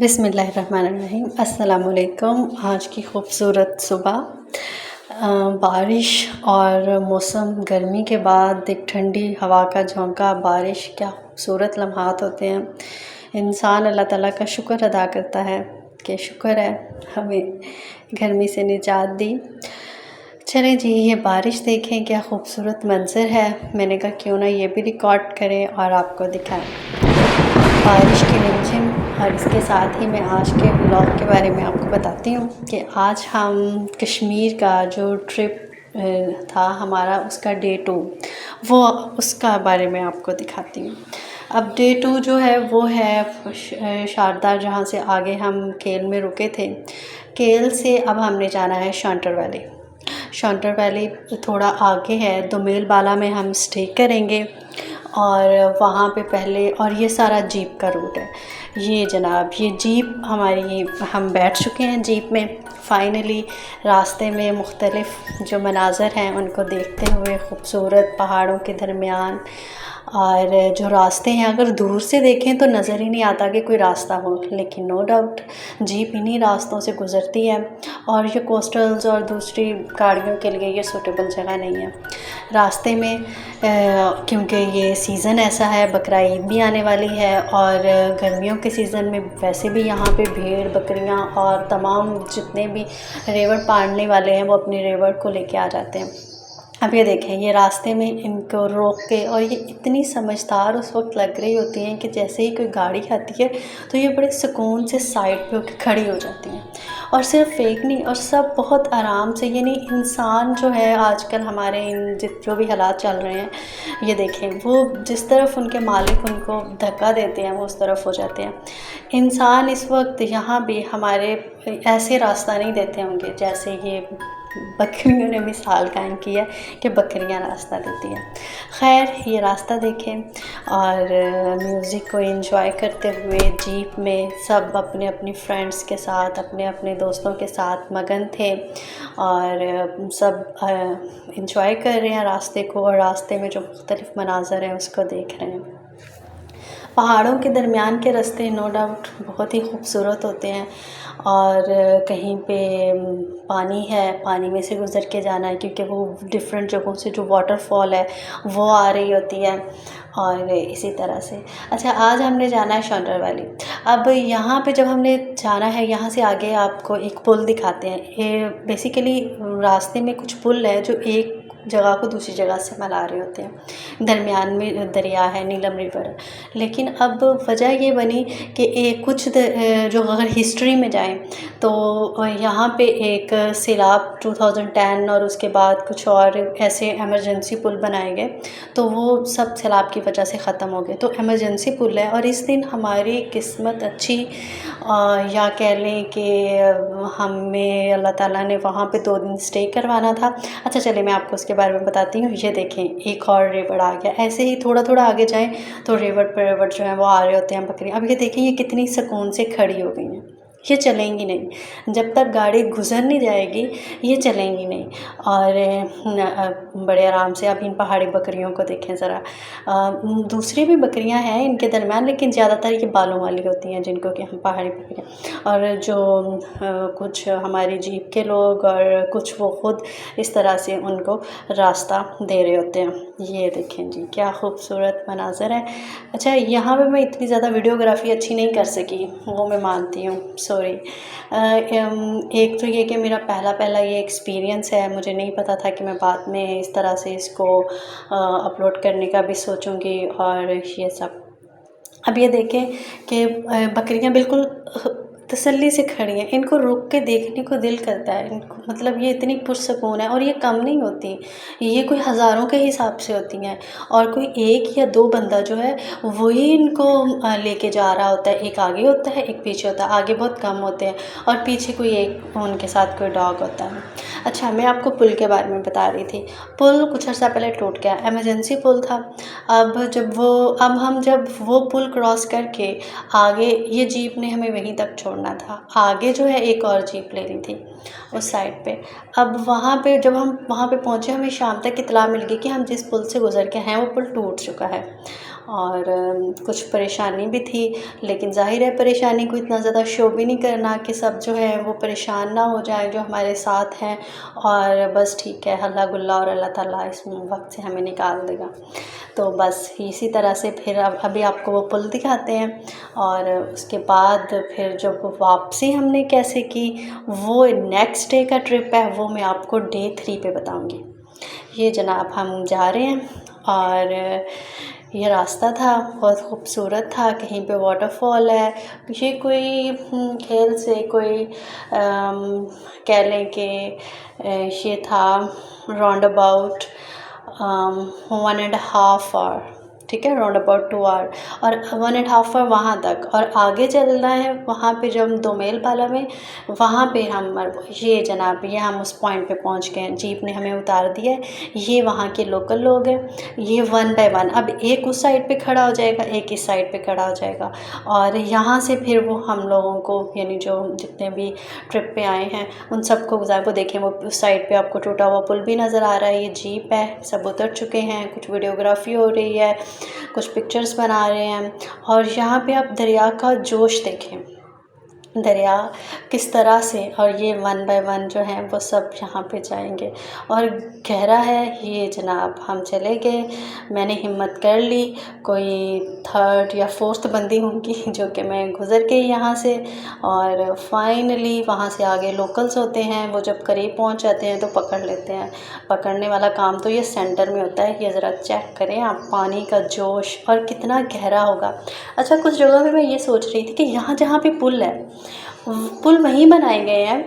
बिस्मिल्लाहिर्रहमानिर्रहीम। अस्सलामुअलैकुम। आज की खूबसूरत सुबह, बारिश और मौसम गर्मी के बाद एक ठंडी हवा का झोंका, बारिश, क्या खूबसूरत लम्हात होते हैं। इंसान अल्लाह ताला का शुक्र अदा करता है कि शुक्र है हमें गर्मी से निजात दी। चलें जी, ये बारिश देखें, क्या खूबसूरत मंज़र है। मैंने कहा क्यों ना ये भी रिकॉर्ड करें और आपको दिखाएं बारिश की रिमझिम। और इसके साथ ही मैं आज के ब्लॉग के बारे में आपको बताती हूँ कि आज हम कश्मीर का जो ट्रिप था हमारा, उसका डे 2, वो उसका बारे में आपको दिखाती हूँ। अब डे 2 जो है वो है शारदा, जहाँ से आगे हम केल में रुके थे। केल से अब हमने जाना है शॉन्टर वैली। शॉन्टर वैली थोड़ा आगे है, दोमेल बाला में हम स्टे करेंगे और वहाँ पे पहले, और ये सारा जीप का रूट है। ये जनाब, ये जीप हमारी, हम बैठ चुके हैं जीप में। फ़ाइनली रास्ते में मुख्तलिफ़ जो मनाज़र हैं उनको देखते हुए, खूबसूरत पहाड़ों के दरमियान, और जो रास्ते हैं अगर दूर से देखें तो नज़र ही नहीं आता कि कोई रास्ता हो, लेकिन नो डाउट जीप इन्हीं रास्तों से गुज़रती है। और ये कोस्टल्स और दूसरी गाड़ियों के लिए ये सूटेबल जगह नहीं है। रास्ते में क्योंकि ये सीज़न ऐसा है, बकरा ईद भी आने वाली है, और गर्मियों के सीज़न में वैसे भी यहाँ पे भेड़, बकरियाँ और तमाम जितने भी रेवड़ पालने वाले हैं वो अपनी रेवड़ को लेके आ जाते हैं। अब ये देखें, ये रास्ते में इनको रोक के, और ये इतनी समझदार उस वक्त लग रही होती हैं कि जैसे ही कोई गाड़ी आती है तो ये बड़े सुकून से साइड पे होकर खड़ी हो जाती हैं। और सिर्फ फेक नहीं, और सब बहुत आराम से, यानी इंसान जो है आजकल हमारे इन जो भी हालात चल रहे हैं, ये देखें, वो जिस तरफ उनके मालिक उनको धक्का देते हैं वो उस तरफ हो जाते हैं। इंसान इस वक्त यहाँ भी हमारे ऐसे रास्ता नहीं देते होंगे जैसे ये बकरियों ने मिसाल कायम की है कि बकरियां रास्ता देती हैं। खैर, ये रास्ता देखें और म्यूज़िक को एंजॉय करते हुए जीप में सब अपने अपनी फ्रेंड्स के साथ, अपने अपने दोस्तों के साथ मगन थे, और सब एंजॉय कर रहे हैं रास्ते को, और रास्ते में जो मुख्तलिफ़ मनाज़र हैं उसको देख रहे हैं। पहाड़ों के दरमियान के रास्ते नो डाउट बहुत ही खूबसूरत होते हैं, और कहीं पे पानी है, पानी में से गुज़र के जाना है क्योंकि वो डिफरेंट जगहों से जो वाटरफॉल है वो आ रही होती है, और इसी तरह से। अच्छा, आज हमने जाना है शॉन्टर वैली। अब यहाँ पे जब हमने जाना है, यहाँ से आगे आपको एक पुल दिखाते हैं। ये बेसिकली रास्ते में कुछ पुल है जो एक जगह को दूसरी जगह से मिला रहे होते हैं। दरमियान में दरिया है, नीलम रिवर है। लेकिन अब वजह ये बनी कि कुछ जो अगर हिस्ट्री में जाएं तो यहाँ पे एक सैलाब 2010 और उसके बाद कुछ और ऐसे एमरजेंसी पुल बनाए गए, तो वो सब सैलाब की वजह से ख़त्म हो गए। तो एमरजेंसी पुल है, और इस दिन हमारी किस्मत अच्छी, या कह लें कि हमें अल्लाह ताला ने वहाँ पे 2 दिन स्टे करवाना था। अच्छा चलिए, मैं आपको उसके बारे में बताती हूँ। ये देखें, एक और रेवड़ आ गया। ऐसे ही थोड़ा थोड़ा आगे जाएं तो रेवड़ पर रेवड़ जो है वो आ रहे होते हैं बकरियाँ। अब ये देखें, ये कितनी सुकून से खड़ी हो गई हैं। ये चलेंगी नहीं, जब तक गाड़ी गुजर नहीं जाएगी ये चलेंगी नहीं। और बड़े आराम से आप इन पहाड़ी बकरियों को देखें ज़रा। दूसरी भी बकरियां हैं इनके दरमियान, लेकिन ज़्यादातर ये बालों वाली होती हैं जिनको कि हम पहाड़ी बकरियां। और जो कुछ हमारी जीप के लोग और कुछ वो खुद इस तरह से उनको रास्ता दे रहे होते हैं। ये देखें जी, क्या खूबसूरत मनाज़र है। अच्छा, यहाँ पे मैं इतनी ज़्यादा वीडियोग्राफी अच्छी नहीं कर सकी, वो मैं मानती हूँ, सॉरी। एक तो ये कि मेरा पहला ये एक्सपीरियंस है, मुझे नहीं पता था कि मैं बाद में इस तरह से इसको अपलोड करने का भी सोचूंगी, और ये सब। अब ये देखें कि बकरियां बिल्कुल तसल्ली से खड़ी हैं, इनको रुक के देखने को दिल करता है इनको, मतलब ये इतनी पुरसकून है। और ये कम नहीं होती, ये कोई हज़ारों के हिसाब से होती हैं, और कोई 1 या 2 बंदा जो है वही इनको लेके जा रहा होता है। एक आगे होता है, एक पीछे होता है, आगे बहुत कम होते हैं, और पीछे कोई एक उनके साथ कोई डॉग होता है। अच्छा, मैं आपको पुल के बारे में बता रही थी। पुल कुछ अर्सा पहले टूट गया, एमरजेंसी पुल था। अब हम जब वो पुल क्रॉस करके आगे, ये जीप ने हमें वहीं तक छोड़ा। छोड़ना था। आगे जो है एक और जीप लेनी थी उस साइड पे। अब वहाँ पे जब हम वहाँ पे पहुँचे, हमें शाम तक इत्तला मिल गई कि हम जिस पुल से गुज़र के हैं वो पुल टूट चुका है और कुछ परेशानी भी थी। लेकिन ज़ाहिर है परेशानी को इतना ज़्यादा शो भी नहीं करना कि सब जो है वो परेशान ना हो जाएं जो हमारे साथ हैं, और बस ठीक है हल्ला गुल्ला और अल्लाह ताला इस वक्त से हमें निकाल देगा। तो बस इसी तरह से फिर अभी आपको वो पुल दिखाते हैं। और उसके बाद फिर जब वापसी हमने कैसे की, वो नेक्स्ट डे का ट्रिप है, वो मैं आपको डे 3 पे बताऊंगी। ये जनाब हम जा रहे हैं और ये रास्ता था बहुत खूबसूरत था, कहीं पे वाटरफॉल है, ये कोई खेल से कोई कह लें कि ये था राउंड अबाउट 1.5 आवर, ठीक है, राउंड अबाउट 2 आवर और 1.5 आवर वहाँ तक। और आगे चलना है वहाँ पे जब हम दोमेल पाला में, वहाँ पे हम ये जनाब ये हम उस पॉइंट पे पहुँच गए हैं। जीप ने हमें उतार दिया है, ये वहाँ के लोकल लोग हैं। ये 1 बाय 1 अब एक उस साइड पे खड़ा हो जाएगा, एक इस साइड पे खड़ा हो जाएगा और यहाँ से फिर वो हम लोगों को यानी जो जितने भी ट्रिप पे आए हैं उन सबको गुजार को देखें। वो उस साइड पे आपको टूटा हुआ पुल भी नज़र आ रहा है, ये जीप है, सब उतर चुके हैं, कुछ वीडियोग्राफी हो रही है, कुछ पिक्चर्स बना रहे हैं। और यहाँ पे आप दरिया का जोश देखें, दरिया किस तरह से, और ये 1 बाय 1 जो हैं वो सब यहाँ पे जाएंगे और गहरा है ये जनाब। हम चले गए, मैंने हिम्मत कर ली, कोई 3rd या 4th बंदी होंगी जो कि मैं गुज़र गई यहाँ से। और फाइनली वहाँ से आगे लोकल्स होते हैं, वो जब करीब पहुँच जाते हैं तो पकड़ लेते हैं। पकड़ने वाला काम तो ये सेंटर में होता है। ये ज़रा चेक करें आप पानी का जोश और कितना गहरा होगा। अच्छा, कुछ जगह पे मैं ये सोच रही थी कि यहाँ जहाँ पे पुल है, पुल वहीं बनाए गए हैं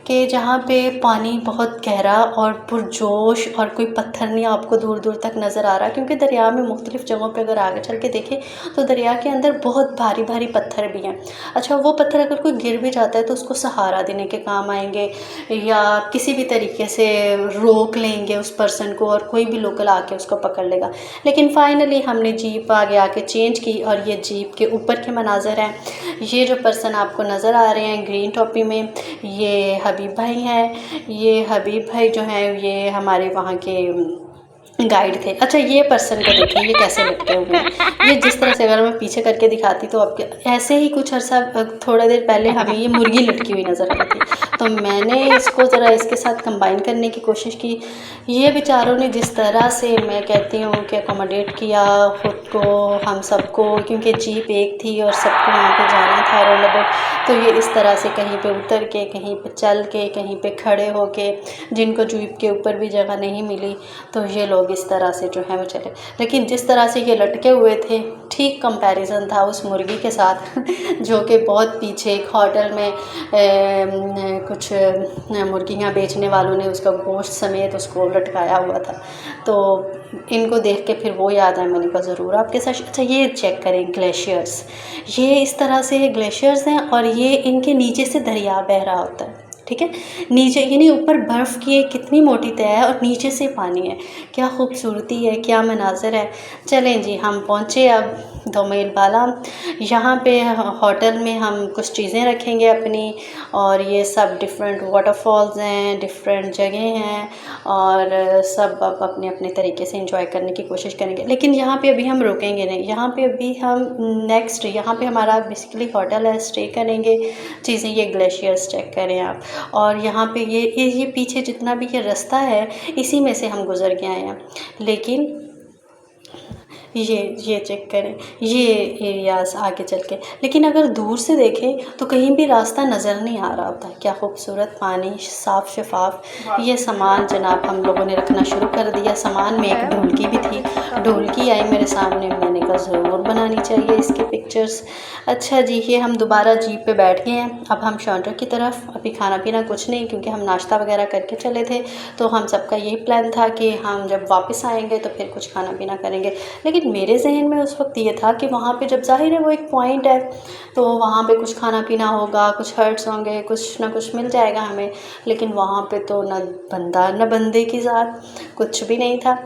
कि जहाँ पे पानी बहुत गहरा और पुरजोश और कोई पत्थर नहीं आपको दूर दूर तक नज़र आ रहा, क्योंकि दरिया में मुख्तलिफ़ जगहों पे अगर आगे चल के देखें तो दरिया के अंदर बहुत भारी भारी पत्थर भी हैं। अच्छा, वो पत्थर अगर कोई गिर भी जाता है तो उसको सहारा देने के काम आएंगे या किसी भी तरीके से रोक लेंगे उस पर्सन को और कोई भी लोकल आके उसको पकड़ लेगा। लेकिन फाइनली हमने जीप आगे आके चेंज की और ये जीप के ऊपर के मनाज़र हैं। ये जो पर्सन आपको नज़र आ रहे हैं ग्रीन टोपी में, ये हबीब भाई हैं। ये हबीब भाई जो हैं ये हमारे वहाँ के गाइड थे। अच्छा, ये पर्सन को देखिए ये कैसे लटके हुए हैं। ये जिस तरह से अगर मैं पीछे करके दिखाती तो आपके ऐसे ही कुछ अर्सा थोड़ा देर पहले हमें ये मुर्गी लटकी हुई नज़र आई थी, तो मैंने इसको ज़रा इसके साथ कंबाइन करने की कोशिश की। ये बेचारों ने जिस तरह से मैं कहती हूँ कि अकोमोडेट किया ख़ुद को, हम सबको, क्योंकि जीप एक थी और सबको वहाँ पे जाना था राउंड अबाउट। तो ये इस तरह से कहीं पे उतर के, कहीं पे चल के, कहीं पे खड़े होके, जिनको जीप के ऊपर भी जगह नहीं मिली तो ये लोग इस तरह से जो है वो चले। लेकिन जिस तरह से ये लटके हुए थे ठीक कंपैरिजन था उस मुर्गी के साथ जो कि बहुत पीछे एक होटल में कुछ मुर्गियाँ बेचने वालों ने उसका गोश्त समेत उसको लटकाया हुआ था। तो इनको देख के फिर वो याद आया, मैंने कहा ज़रूर आपके साथ। अच्छा, ये चेक करें ग्लेशियर्स, ये इस तरह से ग्लेशियर्स हैं और ये इनके नीचे से दरिया बह रहा होता है, ठीक है। नीचे यानी ऊपर बर्फ़ की कितनी मोटी तय है और नीचे से पानी है। क्या खूबसूरती है, क्या मनाज़र है। चलें जी, हम पहुँचे अब दोमेल बाला। यहाँ पे होटल में हम कुछ चीज़ें रखेंगे अपनी, और ये सब डिफरेंट वाटरफॉल्स हैं, डिफरेंट जगह हैं और सब अब अपने अपने तरीके से एंजॉय करने की कोशिश करेंगे। लेकिन यहाँ पे अभी हम रुकेंगे नहीं, यहाँ पे अभी हम नेक्स्ट यहाँ पे हमारा बेसिकली होटल है, स्टे करेंगे। चीज़ें ये ग्लेशियर्स चेक करें आप, और यहाँ पे ये पीछे जितना भी ये रास्ता है इसी में से हम गुज़र के आए हैं। लेकिन ये चेक करें ये एरियाज़ आगे चल के, लेकिन अगर दूर से देखें तो कहीं भी रास्ता नज़र नहीं आ रहा होता। क्या खूबसूरत पानी, साफ़ शफाफ। ये सामान जनाब हम लोगों ने रखना शुरू कर दिया। सामान में एक ढोलकी भी थी, ढोलकी आई मेरे सामने, मैंने कहा ज़रूर बनानी चाहिए इसकी पिक्चर्स। अच्छा जी, ये हम दोबारा जीप पे बैठ गए हैं। अब हम शॉन्टर की तरफ, अभी खाना पीना कुछ नहीं क्योंकि हम नाश्ता वगैरह करके चले थे। तो हम सबका यही प्लान था कि हम जब वापस आएंगे तो फिर कुछ खाना पीना करेंगे। लेकिन मेरे जहन में उस वक्त ये था कि वहाँ पे जब ज़ाहिर है वो एक पॉइंट है तो वहाँ पे कुछ खाना पीना होगा, कुछ हर्ट्स होंगे, कुछ ना कुछ मिल जाएगा हमें। लेकिन वहाँ पे तो न बंदा न बंदे की ज़ात, कुछ भी नहीं था।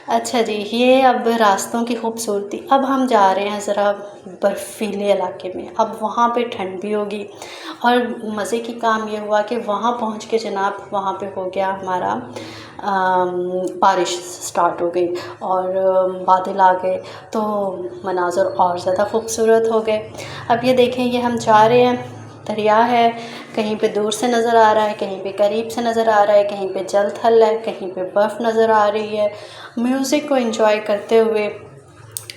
अच्छा जी, ये ये अब रास्तों की खूबसूरती। अब हम जा रहे हैं ज़रा बर्फ़ीले इलाके में, अब वहाँ पे ठंड भी होगी और मज़े की काम ये हुआ कि वहाँ पहुँच के जनाब वहाँ पे हो गया हमारा बारिश स्टार्ट हो गई और बादल आ गए, तो मनाज़र और ज़्यादा खूबसूरत हो गए। अब ये देखें, ये हम जा रहे हैं, दरिया है, कहीं पे दूर से नज़र आ रहा है, कहीं पे करीब से नज़र आ रहा है, कहीं पे जल थल है, कहीं पे बर्फ़ नज़र आ रही है। म्यूज़िक को एंजॉय करते हुए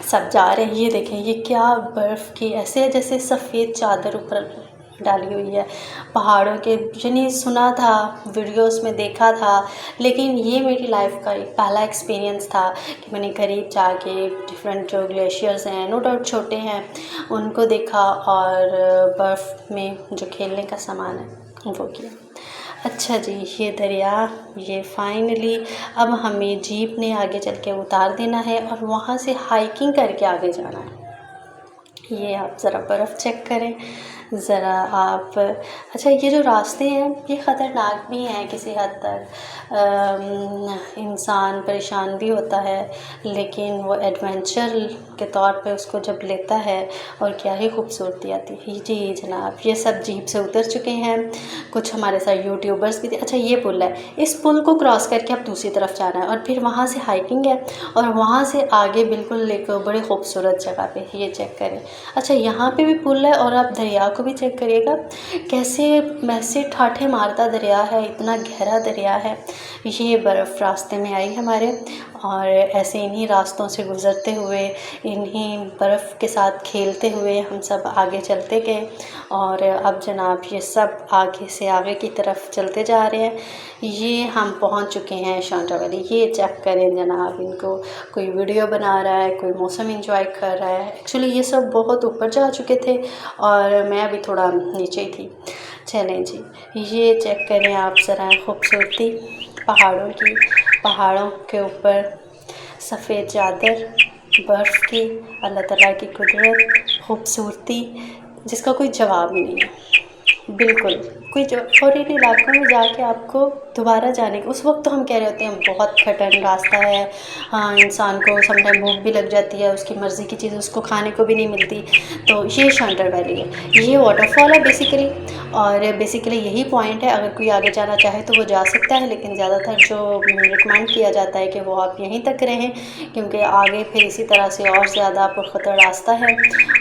सब जा रहे हैं। ये देखें, ये क्या बर्फ़ की ऐसे है जैसे सफ़ेद चादर ऊपर डाली हुई है पहाड़ों के। यानी सुना था, वीडियोस में देखा था, लेकिन ये मेरी लाइफ का एक पहला एक्सपीरियंस था कि मैंने करीब जाके डिफरेंट जो ग्लेशियर्स हैं, नो डाउट छोटे हैं, उनको देखा और बर्फ़ में जो खेलने का सामान है वो किया। अच्छा जी, ये दरिया, ये फाइनली अब हमें जीप ने आगे चल के उतार देना है और वहाँ से हाइकिंग करके आगे जाना है। ये आप ज़रा बर्फ़ चेक करें, ज़रा आप। अच्छा, ये जो रास्ते हैं ये ख़तरनाक भी हैं किसी हद तक, इंसान परेशान भी होता है, लेकिन वो एडवेंचर के तौर पे उसको जब लेता है और क्या ही खूबसूरती आती है। जी जनाब, ये सब जीप से उतर चुके हैं, कुछ हमारे साथ यूट्यूबर्स भी थे। अच्छा, ये पुल है, इस पुल को क्रॉस करके अब दूसरी तरफ जाना है और फिर वहाँ से हाइकिंग है और वहाँ से आगे बिल्कुल एक बड़ी खूबसूरत जगह पे, ये चेक करें। अच्छा, यहाँ पे भी पुल है और आप दरिया को भी चेक करिएगा, कैसे ठाठे मारता दरिया है, इतना गहरा दरिया है। ये बर्फ़ रास्ते में आई हमारे और ऐसे इन्हीं रास्तों से गुज़रते हुए, इन्हीं बर्फ़ के साथ खेलते हुए हम सब आगे चलते गए और अब जनाब ये सब आगे से आगे की तरफ चलते जा रहे हैं। ये हम पहुंच चुके हैं शांटा वैली। ये चेक करें जनाब, इनको कोई वीडियो बना रहा है, कोई मौसम एंजॉय कर रहा है। एक्चुअली ये सब बहुत ऊपर जा चुके थे और मैं अभी थोड़ा नीचे ही थी। चलें जी, ये चेक करें आप ज़रा खूबसूरती पहाड़ों की, पहाड़ों के ऊपर सफ़ेद चादर बर्फ़ की, अल्लाह ताला की कुदरत, खूबसूरती जिसका कोई जवाब ही नहीं है। बिल्कुल, कोई जो और इन इलाकों में जाके आपको दोबारा जाने का, उस वक़्त तो हम कह रहे होते हैं बहुत कठिन रास्ता है, हाँ, इंसान को समटाइम भूख भी लग जाती है, उसकी मर्ज़ी की चीज़ उसको खाने को भी नहीं मिलती। तो ये शांटर वैली है, ये वाटरफॉल है बेसिकली, और बेसिकली यही पॉइंट है। अगर कोई आगे जाना चाहे तो वो जा सकता है, लेकिन ज़्यादातर जो रिकमेंड किया जाता है कि वो आप यहीं तक रहें, क्योंकि आगे फिर इसी तरह से और ज़्यादा पुरख़तरा रास्ता है।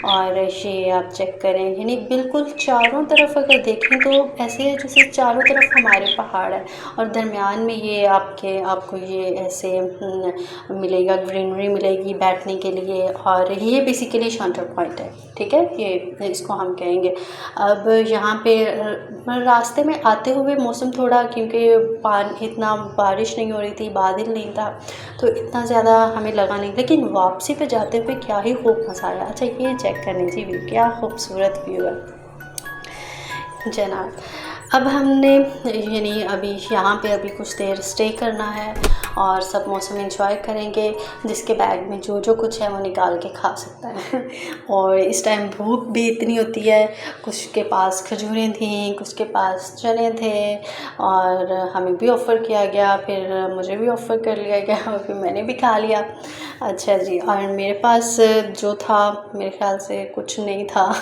और ये आप चेक करें, यानी बिल्कुल चारों तरफ अगर देखें तो ऐसे है जैसे चारों तरफ हमारे पहाड़ है और दरमियान में ये आपको ये ऐसे मिलेगा, ग्रीनरी मिलेगी बैठने के लिए, और ये बेसिकली शांटर पॉइंट है। ठीक है, ये इसको हम कहेंगे। अब यहाँ पे रास्ते में आते हुए मौसम थोड़ा, क्योंकि इतना बारिश नहीं हो रही थी, बादल नहीं था, तो इतना ज़्यादा हमें लगा नहीं, लेकिन वापसी पे जाते हुए क्या ही खूब मज़ा आया। अच्छा, ये चेक करने जी व्यू, क्या खूबसूरत व्यू है जनाब। अब हमने यानी अभी यहाँ पे अभी कुछ देर स्टे करना है और सब मौसम एंजॉय करेंगे। जिसके बैग में जो जो कुछ है वो निकाल के खा सकता है और इस टाइम भूख भी इतनी होती है, कुछ के पास खजूरें थीं, कुछ के पास चने थे और हमें भी ऑफ़र किया गया, फिर मुझे भी ऑफ़र कर लिया गया और फिर मैंने भी खा लिया। अच्छा जी, और मेरे पास जो था मेरे ख़्याल से कुछ नहीं था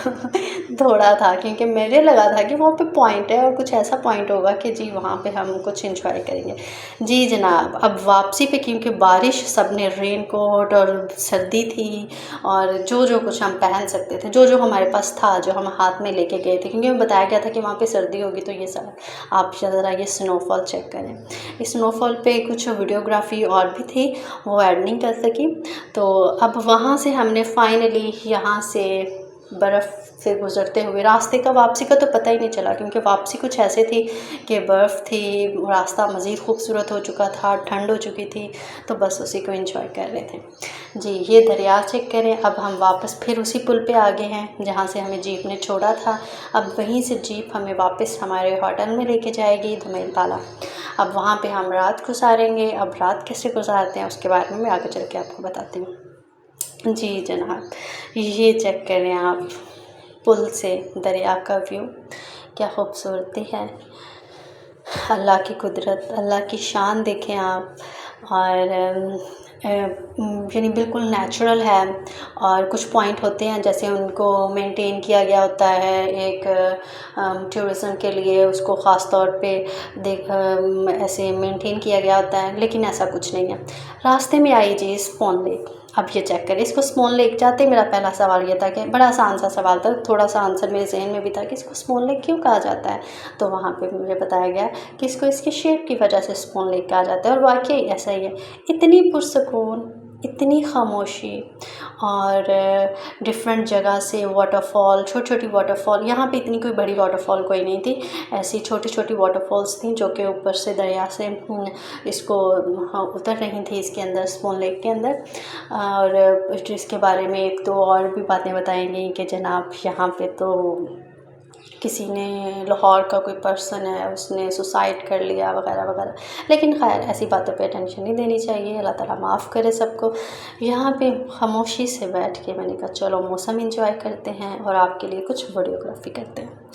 थोड़ा था, क्योंकि मुझे लगा था कि वहाँ पे पॉइंट है और कुछ ऐसा पॉइंट होगा कि जी वहाँ पे हम कुछ एंजॉय करेंगे। जी जनाब, अब वापसी पे क्योंकि बारिश, सब ने रेन कोट और सर्दी थी और जो जो कुछ हम पहन सकते थे, जो जो हमारे पास था, जो हम हाथ में लेके गए थे, क्योंकि हमें बताया गया था कि वहाँ पे सर्दी होगी। तो ये सब आप ज़रा ये स्नोफॉल चेक करें। इस स्नोफॉल पे कुछ वीडियोग्राफी और भी थी, वो ऐड नहीं कर सकी। तो अब वहाँ से हमने फाइनली यहाँ से बर्फ़ से गुज़रते हुए, रास्ते का वापसी का तो पता ही नहीं चला, क्योंकि वापसी कुछ ऐसे थी कि बर्फ़ थी, रास्ता मज़ीद खूबसूरत हो चुका था, ठंड हो चुकी थी, तो बस उसी को एंजॉय कर रहे थे। जी, ये दरिया चेक करें। अब हम वापस फिर उसी पुल पे आ गए हैं जहाँ से हमें जीप ने छोड़ा था। अब वहीं से जीप हमें वापस हमारे होटल में लेके जाएगी धुमेल ताला। अब वहाँ पे हम रात गुजारेंगे। अब रात कैसे गुजारते हैं उसके बारे में मैं आगे चल के आपको बताती हूँ। जी जनाब, ये चेक करें आप, पुल से दरिया का व्यू, क्या खूबसूरती है। अल्लाह की कुदरत, अल्लाह की शान देखें आप। और यानी बिल्कुल नेचुरल है। और कुछ पॉइंट होते हैं जैसे उनको मेंटेन किया गया होता है एक टूरिज़्म के लिए, उसको ख़ास तौर पे ऐसे मेंटेन किया गया होता है, लेकिन ऐसा कुछ नहीं है। रास्ते में आई जी स्पोन लेक। अब ये चेक करें इसको। स्पोन लेक जाते मेरा पहला सवाल ये था कि बड़ा आसान सा सवाल था, थोड़ा सा आंसर मेरे ज़हन में भी था कि इसको स्पोन लेक क्यों कहा जाता है। तो वहाँ पे मुझे बताया गया कि इसको इसके शेप की वजह से स्पोन लेक कहा जाता है, और वाकई ऐसा ही है। इतनी पुरसकून, इतनी खामोशी, और डिफरेंट जगह से वाटरफॉल, छोटी छोटी वाटरफॉल। यहाँ पे इतनी कोई बड़ी वाटरफॉल कोई नहीं थी, ऐसी छोटी छोटी वाटरफॉल्स थी जो कि ऊपर से दरिया से इसको उतर रही थी इसके अंदर, स्पोन लेक के अंदर। और जिसके बारे में एक दो और भी बातें बताएंगी कि जनाब यहाँ पे तो किसी ने, लाहौर का कोई पर्सन है उसने सुसाइड कर लिया वगैरह वगैरह। लेकिन खैर ऐसी बातों पे अटेंशन नहीं देनी चाहिए, अल्लाह ताला माफ़ करे सबको। यहाँ पे खामोशी से बैठ के मैंने कहा चलो मौसम इंजॉय करते हैं और आपके लिए कुछ वीडियोग्राफी करते हैं।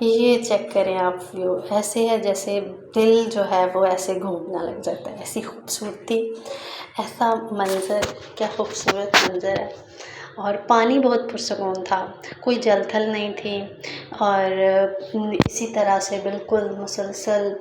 ये चेक करें आप व्यू, ऐसे है जैसे दिल जो है वो ऐसे घूमना लग जाता है, ऐसी खूबसूरती, ऐसा मंज़र, क्या खूबसूरत मंज़र है। और पानी बहुत पुरसकून था, कोई जल थल नहीं थी, और इसी तरह से बिल्कुल मुसलसल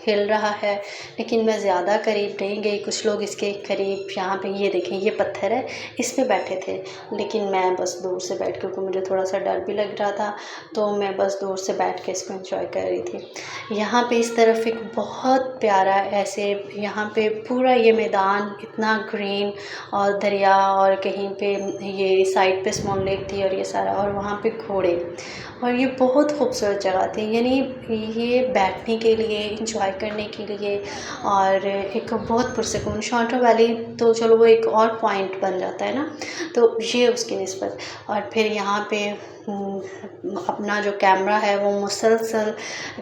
हिल रहा है। लेकिन मैं ज़्यादा करीब नहीं गई, कुछ लोग इसके करीब, यहाँ पे ये देखें ये पत्थर है, इस पे बैठे थे, लेकिन मैं बस दूर से बैठ, क्योंकि मुझे थोड़ा सा डर भी लग रहा था, तो मैं बस दूर से बैठ के इसको एंजॉय कर रही थी। यहाँ पे इस तरफ एक बहुत प्यारा ऐसे, यहाँ पे पूरा ये मैदान इतना ग्रीन, और दरिया, और कहीं पे ये साइड पे स्मॉल लेक थी, और ये सारा, और वहाँ पे घोड़े, और ये बहुत खूबसूरत जगह थी। यानी ये बैठने के लिए, इंजॉय करने के लिए, और एक बहुत पुरसकून। शॉर्टर वैली तो चलो वो एक और पॉइंट बन जाता है ना, तो ये उसकी निस्बत। और फिर यहाँ पे अपना जो कैमरा है वो मुसलसल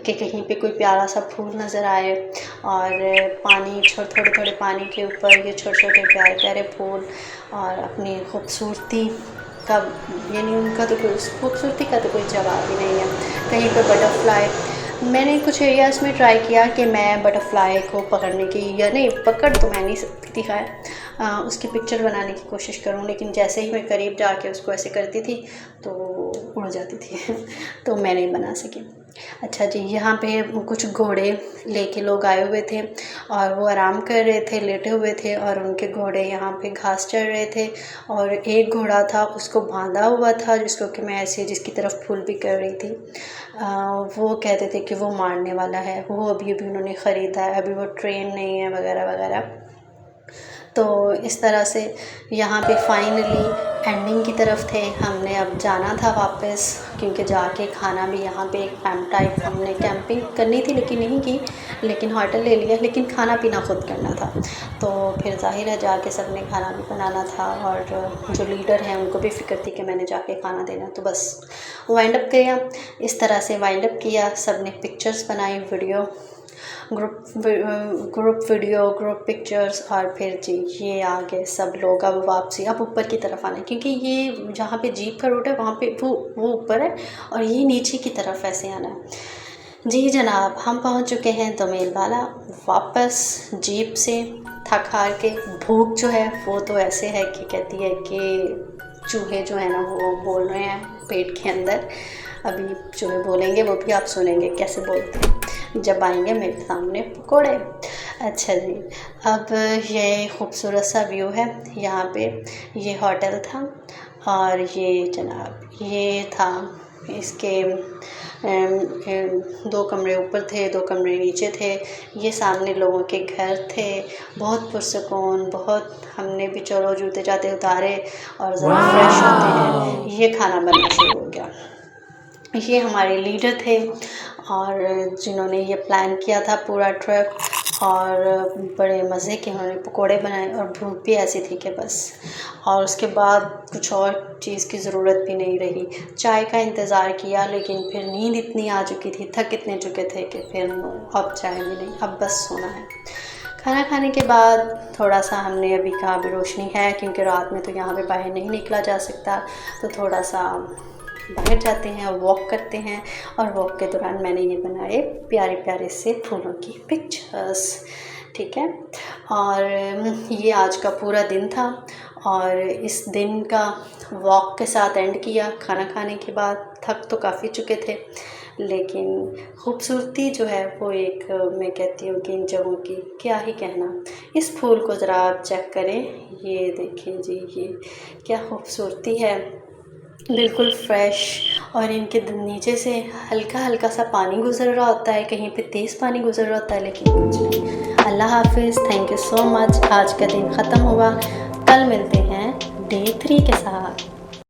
कि कहीं पे कोई प्यारा सा फूल नज़र आए, और पानी, थोड़े थोड़े पानी के ऊपर ये छोटे छोटे प्यारे प्यारे फूल, और अपनी खूबसूरती का, यानी उनका तो कोई, खूबसूरती का तो कोई जवाब ही नहीं है। कहीं पे बटरफ्लाई, मैंने कुछ एरियाज़ में ट्राई किया कि मैं बटरफ्लाई को पकड़ने की, या नहीं पकड़ तो मैं नहीं सकती थी, खैर उसकी पिक्चर बनाने की कोशिश करूं, लेकिन जैसे ही मैं करीब जाके उसको ऐसे करती थी तो उड़ जाती थी तो मैं नहीं बना सकी। अच्छा जी, यहाँ पे कुछ घोड़े लेके लोग आए हुए थे, और वो आराम कर रहे थे, लेटे हुए थे, और उनके घोड़े यहाँ पे घास चर रहे थे। और एक घोड़ा था उसको बांधा हुआ था, जिसको कि मैं ऐसे, जिसकी तरफ पुल भी कर रही थी। वो कहते थे कि वो मारने वाला है, वो अभी अभी उन्होंने ख़रीदा है, अभी वो ट्रेन नहीं है वगैरह वगैरह। तो इस तरह से यहाँ पे फाइनली एंडिंग की तरफ थे। हमने अब जाना था वापस, क्योंकि जाके खाना भी यहाँ पे एक कैंप टाइप, हमने कैंपिंग करनी थी लेकिन नहीं की, लेकिन होटल ले लिया, लेकिन खाना पीना खुद करना था। तो फिर जाहिर है जाके सब ने खाना भी बनाना था, और जो लीडर हैं उनको भी फ़िक्र थी कि मैंने जाके खाना देना, तो बस वाइंड अप किया। इस तरह से वाइंड अप किया, सब ने पिक्चर्स बनाई, video, group video, group pictures, और फिर जी ये आ गए सब लोग। अब वापसी, अब ऊपर की तरफ आना है, क्योंकि ये जहाँ पे जीप का रूट है वहाँ पे वो ऊपर है, और ये नीचे की तरफ ऐसे आना है। जी जनाब, हम पहुँच चुके हैं दोमेल वाला, वापस जीप से थक हार के। भूख जो है वो तो ऐसे है कि कहती है कि चूहे जो है ना वो बोल रहे हैं पेट के अंदर। अभी चूहे बोलेंगे, वो भी आप सुनेंगे कैसे बोलते हैं जब आएंगे मेरे सामने पकोड़े। अच्छा जी, अब ये खूबसूरत सा व्यू है यहाँ पे। ये होटल था, और ये जनाब ये था, इसके 2 कमरे ऊपर थे, 2 कमरे नीचे थे। ये सामने लोगों के घर थे, बहुत पुरसकून, बहुत। हमने भी चलो जूते जाते उतारे और ज़रा फ्रेश होते हैं। ये खाना बनना शुरू हो गया। ये हमारे लीडर थे, और जिन्होंने ये प्लान किया था पूरा ट्रिप, और बड़े मज़े के उन्होंने पकोड़े बनाए, और भूख भी ऐसी थी कि बस। और उसके बाद कुछ और चीज़ की ज़रूरत भी नहीं रही। चाय का इंतज़ार किया, लेकिन फिर नींद इतनी आ चुकी थी, थक इतने चुके थे कि फिर अब चाय भी नहीं, अब बस सोना है। खाना खाने के बाद थोड़ा सा हमने अभी कहा, अभी रोशनी है क्योंकि रात में तो यहाँ पे बाहर नहीं निकला जा सकता, तो थोड़ा सा बाहर जाते हैं और वॉक करते हैं, और वॉक के दौरान मैंने ये बनाए प्यारे प्यारे से फूलों की पिक्चर्स। ठीक है, और ये आज का पूरा दिन था, और इस दिन का वॉक के साथ एंड किया। खाना खाने के बाद थक तो काफ़ी चुके थे, लेकिन खूबसूरती जो है वो एक, मैं कहती हूँ कि इन जगहों की क्या ही कहना। इस फूल को ज़रा आप चेक करें, ये देखें जी, ये क्या खूबसूरती है, बिल्कुल फ्रेश। और इनके नीचे से हल्का हल्का सा पानी गुज़र रहा होता है, कहीं पे तेज़ पानी गुज़र रहा होता है, लेकिन कुछ नहीं। अल्लाह हाफिज़, थैंक यू सो मच। आज का दिन ख़त्म हुआ, कल मिलते हैं डे 3 के साथ।